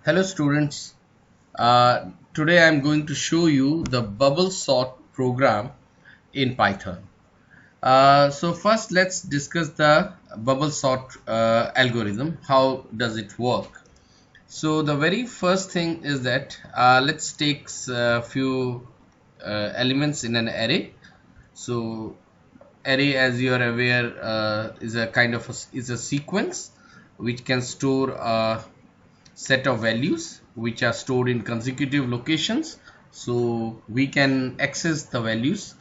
Hello students, today I am going to show you the bubble sort program in Python. So first let's discuss the bubble sort algorithm. How does it work? So the very first thing is that let's take a few elements in an array. So array, as you are aware, is a kind of is a sequence which can store set of values which are stored in consecutive locations, so we can access the values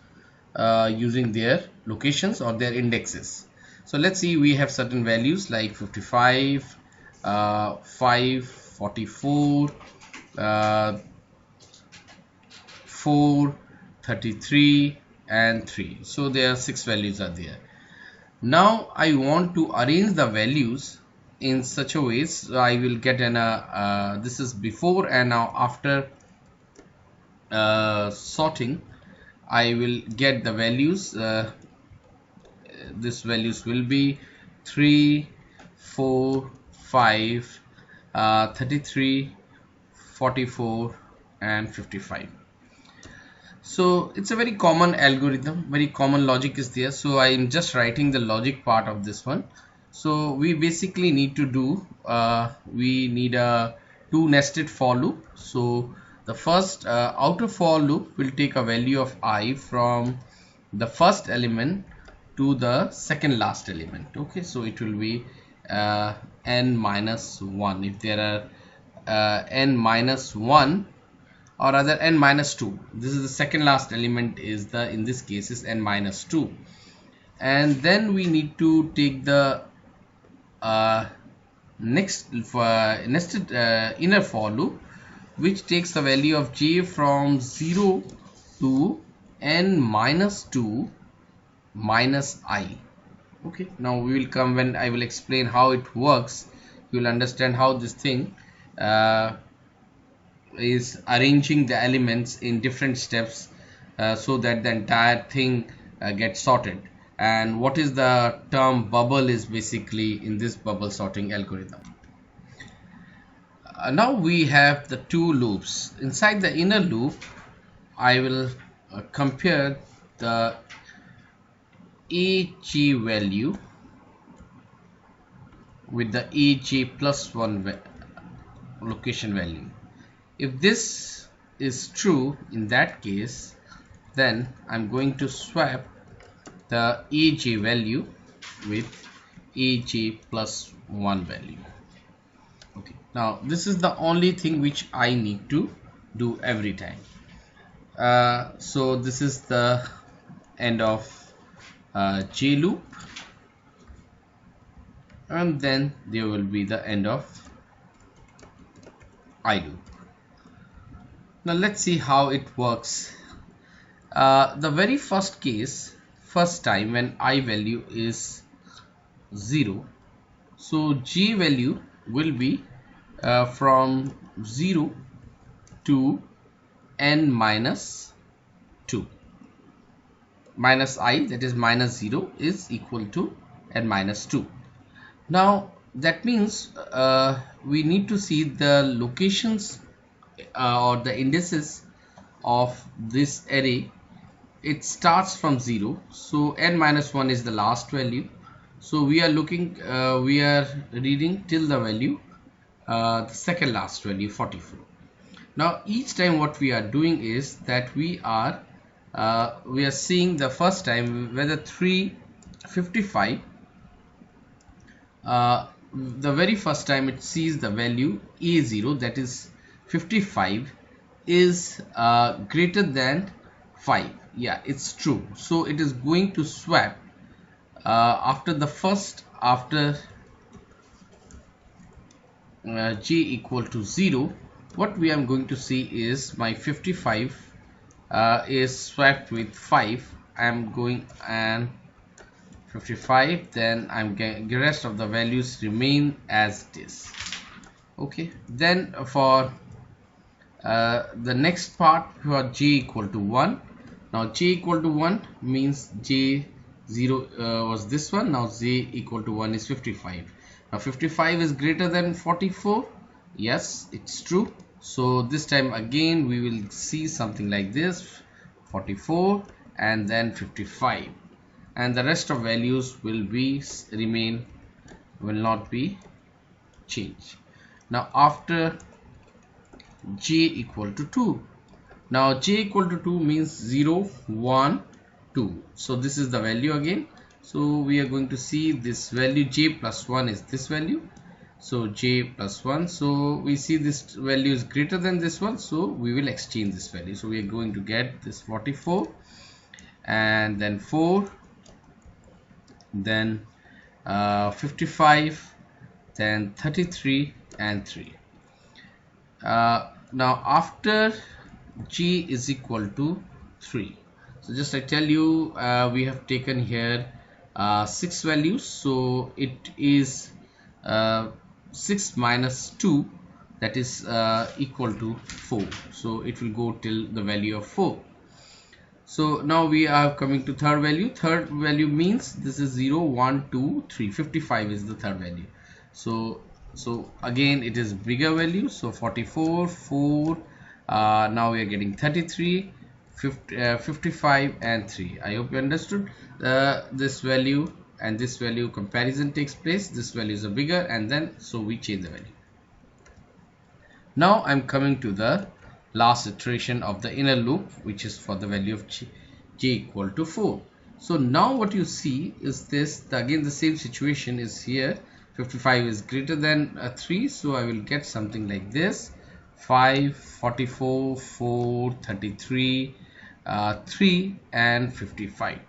using their locations or their indexes. So let's see, we have certain values like 55, 5, 44, 4, 33 and 3. So there are 6 values are there. Now I want to arrange the values in such a way, so I will get an this is before and now after sorting. I will get the values. This values will be 3, 4, 5, 33, 44 and 55. So it's a very common algorithm, very common logic is there. So I am just writing the logic part of this one. So we basically need to do we need a two nested for loop. So the first outer for loop will take a value of I from the first element to the second last element. Okay, so it will be n minus 1 if there are n minus 1, or rather n minus 2. This is the second last element, is the in this case is n minus 2, and then we need to take the next nested inner for loop, which takes the value of j from 0 to n minus 2 minus I. Okay, now we will come when I will explain how it works. You will understand how this thing is arranging the elements in different steps so that the entire thing gets sorted. And what is the term bubble is basically in this bubble sorting algorithm. Now we have the two loops. Inside the inner loop, I will compare the aj value with the aj plus 1 location value. If this is true, in that case, then I'm going to swap the aj value with aj plus 1 value. Okay, now this is the only thing which I need to do every time. So this is the end of j loop, and then there will be the end of I loop. Now let's see how it works. The very first case, first time when I value is 0, so j value will be from 0 to n minus 2. Minus I, that is minus 0, is equal to n minus 2. Now that means we need to see the locations or the indices of this array. It starts from 0, so n minus 1 is the last value. So we are looking we are reading till the value the second last value, 44. Now each time what we are doing is that we are seeing the first time whether 355 the very first time it sees the value a0, that is 55, is greater than 5. Yeah, it's true. So it is going to swap after the first, after j equal to 0. What we are going to see is my 55 is swapped with 5. I am going and 55, then I'm getting the rest of the values remain as it is. Okay, then for the next part, for j equal to 1. Now j equal to 1 means j 0 was this one. Now j equal to 1 is 55. Now 55 is greater than 44. Yes, it's true. So this time again we will see something like this, 44 and then 55, and the rest of values will be remain, will not be changed. Now after j equal to 2, now j equal to 2 means 0 1 2, so this is the value again. So we are going to see this value, j plus 1 is this value, so j plus 1, so we see this value is greater than this one, so we will exchange this value. So we are going to get this 44 and then 4, then 55, then 33 and 3. Now after g is equal to 3, so just I tell you, we have taken here 6 values, so it is 6 minus 2, that is equal to 4, so it will go till the value of 4. So now we are coming to third value. Third value means this is 0 1 2 3, 55 is the third value. So again it is bigger value, so 44 4, now we are getting 33 55 and 3. I hope you understood. This value and this value comparison takes place, this values are bigger, and then so we change the value. Now I'm coming to the last iteration of the inner loop, which is for the value of j equal to 4. So now what you see is this, again the same situation is here. 55 is greater than 3, so I will get something like this, 5 44 4 33 3 and 55.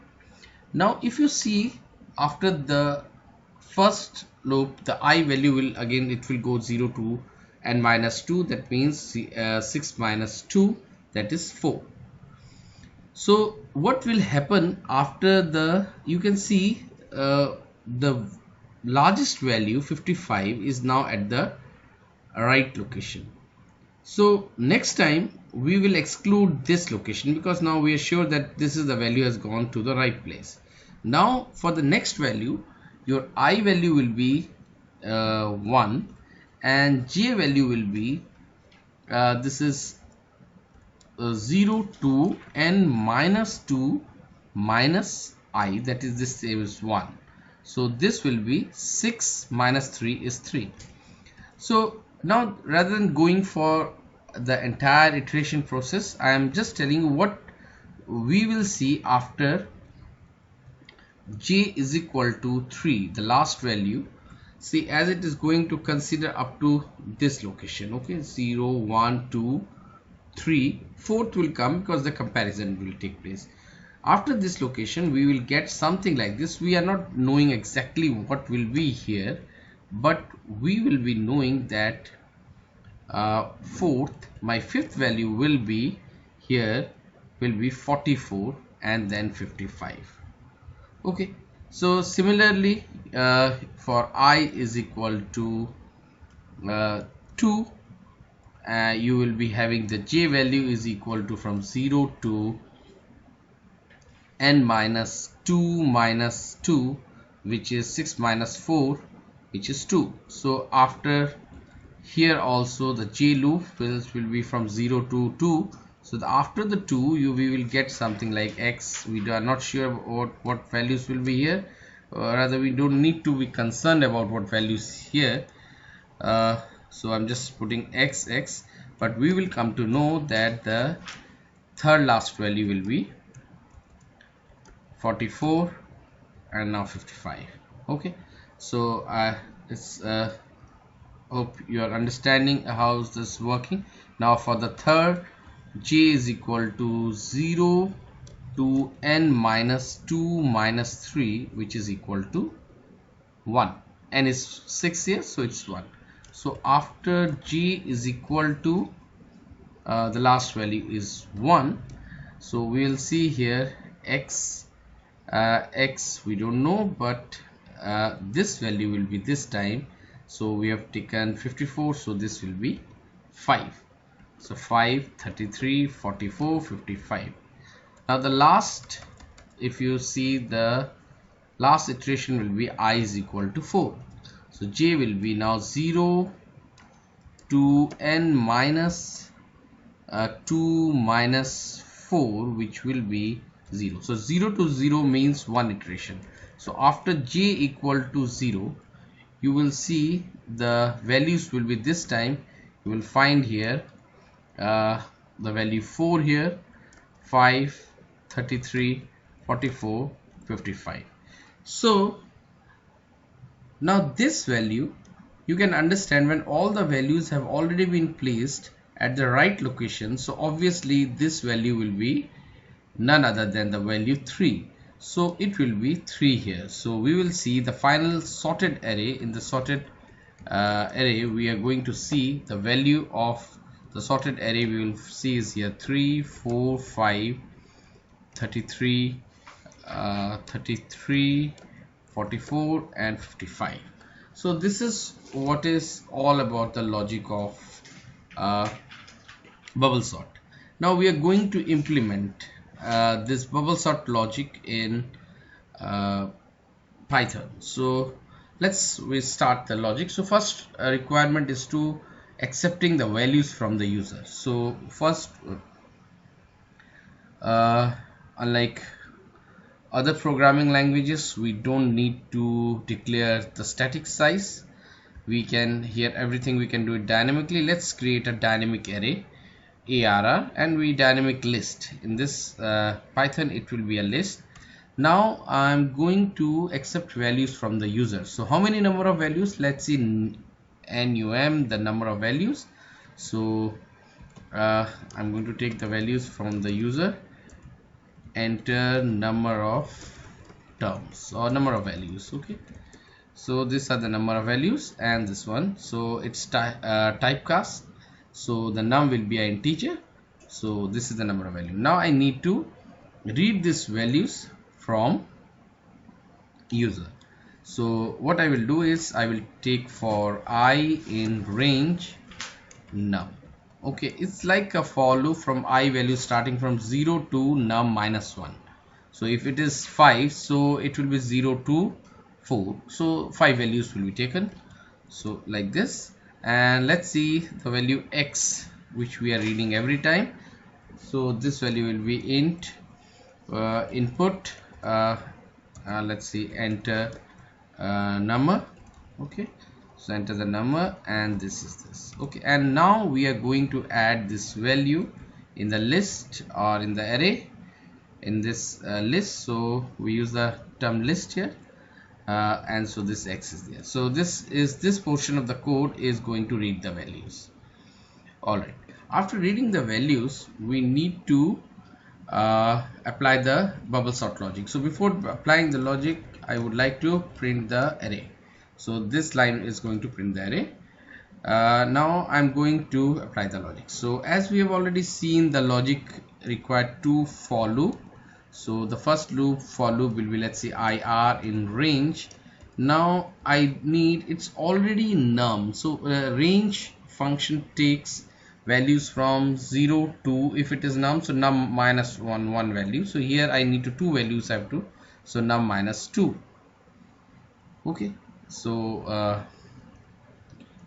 Now if you see, after the first loop, the I value will again, it will go 0 to n minus 2, that means 6 minus 2, that is 4. So what will happen after the, you can see the largest value 55 is now at the right location. So next time we will exclude this location, because now we are sure that this is the value has gone to the right place. Now for the next value, your I value will be 1 and j value will be this is 0 to n minus 2 minus I, that is this is 1. So this will be 6 minus 3 is 3. So now rather than going for the entire iteration process, I am just telling you what we will see after j is equal to 3, the last value. See, as it is going to consider up to this location, okay, 0 1 2 3, fourth will come because the comparison will take place. After this location we will get something like this. We are not knowing exactly what will be here, but we will be knowing that fourth, my fifth value will be here, will be 44 and then 55. Okay, so similarly for I is equal to 2, you will be having the j value is equal to from 0 to n minus 2, which is 6 minus 4, which is 2. So after here also the j loop will be from 0 to 2. So after the 2 we will get something like x. We are not sure what values will be here, rather we don't need to be concerned about what values here. So I'm just putting x, but we will come to know that the third last value will be 44 and now 55. Okay, so it's hope you are understanding how is this working. Now for the third, j is equal to 0 to n minus 2 minus 3, which is equal to 1. N is 6 here, so it's 1. So after j is equal to the last value is 1, so we will see here x we don't know, but this value will be this time. So we have taken 54, so this will be 5. So 5 33 44 55. Now the last, if you see, the last iteration will be I is equal to 4. So j will be now 0 to n minus 2 minus 4, which will be 0. So 0 to 0 means one iteration. So after j equal to 0, you will see the values will be, this time you will find here the value 4 here, 5, 33, 44, 55. So now this value, you can understand when all the values have already been placed at the right location, so obviously this value will be none other than the value 3. So it will be 3 here. So we will see the final sorted array. In the sorted array, we are going to see the value of the sorted array. We will see is here 3, 4, 5, 33, 33, 44 and 55. So this is what is all about the logic of bubble sort. Now we are going to implement this bubble sort logic in Python. So we start the logic. So first requirement is to accepting the values from the user. So first unlike other programming languages, we don't need to declare the static size. We can, here everything we can do it dynamically. Let's create a dynamic array ARR and we dynamic list. In this Python it will be a list. Now I'm going to accept values from the user. So how many number of values? Let's see num, the number of values. So I'm going to take the values from the user, enter number of terms or number of values. Okay, so these are the number of values and this one. So it's typecast, so the num will be an integer. So this is the number of value. Now I need to read these values from user. So what I will do is I will take for I in range num. Okay, it's like a for loop from I value starting from 0 to num minus 1. So if it is 5, so it will be 0 to 4. So 5 values will be taken. So like this, and let's see the value x, which we are reading every time. So this value will be int input. Let's see, enter number. Okay, so enter the number and this is this. Okay, and now we are going to add this value in the list or in the array in this list. So we use the term list here, and so this x is there. So this portion of the code is going to read the values. All right, after reading the values, we need to apply the bubble sort logic. So before applying the logic, I would like to print the array. So this line is going to print the array. Now I'm going to apply the logic. So as we have already seen, the logic required two for loop. So the first loop for loop will be, let's say, IR in range. Now I need, it's already num. So range function takes values from 0 to, if it is num, so num minus 1 value. So here I need to two values I have to, so num minus 2. Okay, so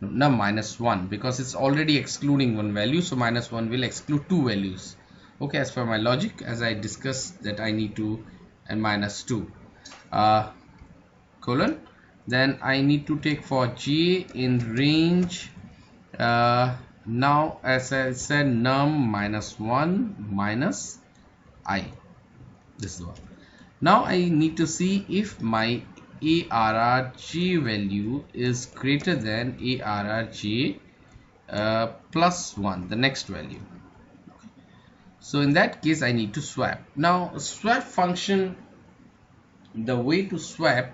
num minus 1, because it's already excluding one value, so minus 1 will exclude two values. Okay, as per my logic, as I discussed, that I need to, and minus 2 colon, then I need to take for j in range. Now as I said, num minus 1 minus I, this is the one. Now I need to see if my ARRJ value is greater than ARRJ plus 1, the next value. So in that case I need to swap. Now swap function, the way to swap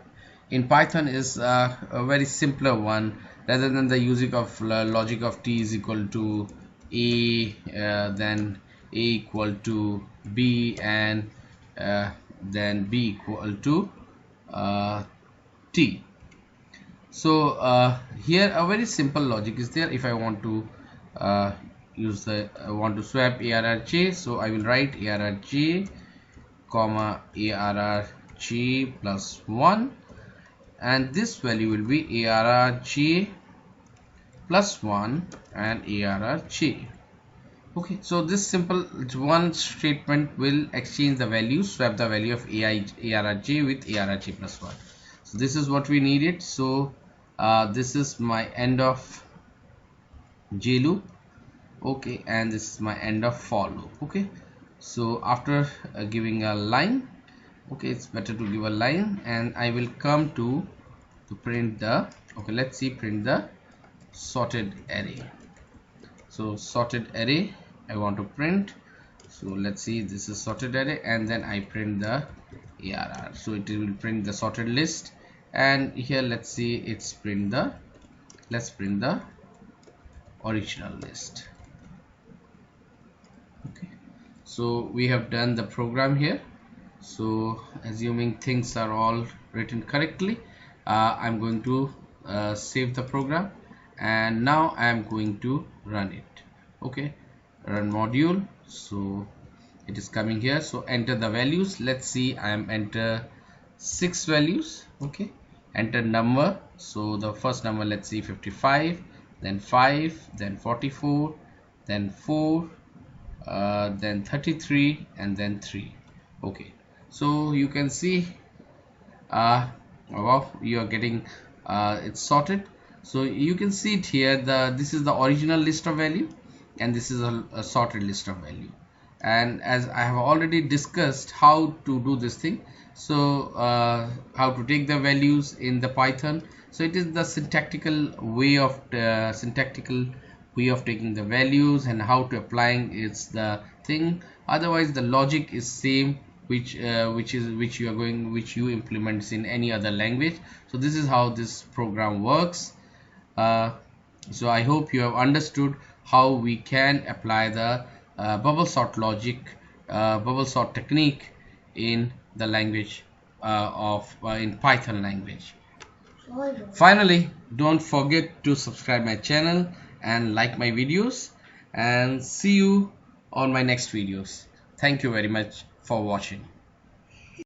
in Python is a very simpler one. Rather than the using of logic of t is equal to a, then a equal to b, and then b equal to t. So here a very simple logic is there. If I want to want to swap ARRJ, so I will write ARRJ comma ARRJ plus 1, and this value will be ARRJ plus 1 and arrj. Okay, so this simple one statement will exchange the value, swap the value of arrj with arrj plus 1. So this is what we needed. So this is my end of j loop. Okay, and this is my end of for loop. Okay, so after giving a line, okay, it's better to give a line, and I will come to print the, okay, let's see, print the sorted array. So sorted array I want to print. So let's see, this is sorted array, and then I print the arr, so it will print the sorted list. And here let's see, it's print the, let's print the original list. Okay, so we have done the program here. So assuming things are all written correctly, I'm going to save the program, and now I am going to run it. Okay, run module. So it is coming here. So enter the values. Let's see, I am enter 6 values. Okay, enter number. So the first number, let's see, 55, then 5, then 44, then 4, then 33, and then 3. Okay, so you can see wow, you are getting it's sorted. So you can see it here, this is the original list of value, and this is a sorted list of value. And as I have already discussed how to do this thing, so how to take the values in the Python. So it is the syntactical way of taking the values, and how to applying it's the thing. Otherwise the logic is same, which you implement in any other language. So this is how this program works. So I hope you have understood how we can apply the bubble sort logic, bubble sort technique in the language in Python language. Finally, don't forget to subscribe my channel and like my videos, and see you on my next videos. Thank you very much for watching.